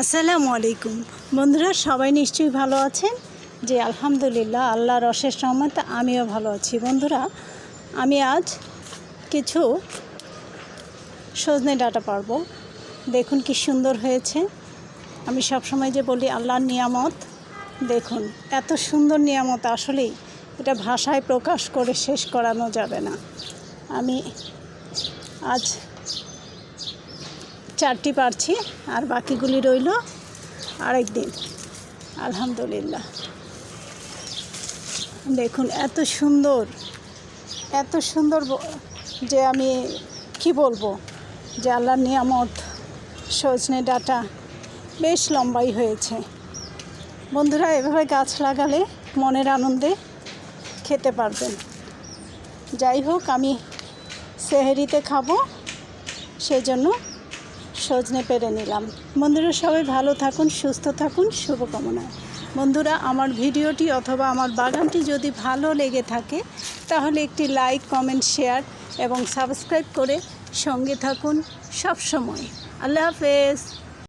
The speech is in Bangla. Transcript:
আসসালামু আলাইকুম বন্ধুরা, সবাই নিশ্চয়ই ভালো আছেন। যে আলহামদুলিল্লাহ, আল্লাহর অশেষ রহমতে আমিও ভালো আছি। বন্ধুরা, আমি আজ কিছু সজনে ডাঁটা পারবো। দেখুন কি সুন্দর হয়েছে। আমি সবসময় যে বলি আল্লাহর নিয়ামত, দেখুন এত সুন্দর নিয়ামত, আসলেই এটা ভাষায় প্রকাশ করে শেষ করানো যাবে না। আমি আজ 4টি পারছি, আর বাকিগুলি রইল আরেক দিন। আলহামদুলিল্লাহ, দেখুন এত সুন্দর যে আমি কি বলবো, যে আল্লাহর নিয়ামত। সজনে ডাঁটা বেশ লম্বাই হয়েছে। বন্ধুরা, এভাবে গাছ লাগালে মনের আনন্দে খেতে পারবেন। যাই হোক, আমি সেহরিতে খাবো, সেজন্য সজনে পেরে নিলাম। বন্ধুরা, সবাই ভালো থাকুন, সুস্থ থাকুন, শুভকামনায়। বন্ধুরা, আমার ভিডিওটি অথবা আমার বাগানটি যদি ভালো লেগে থাকে তাহলে একটি লাইক, কমেন্ট, শেয়ার এবং সাবস্ক্রাইব করে সঙ্গে থাকুন সব সময়। আল্লাহ হাফেজ।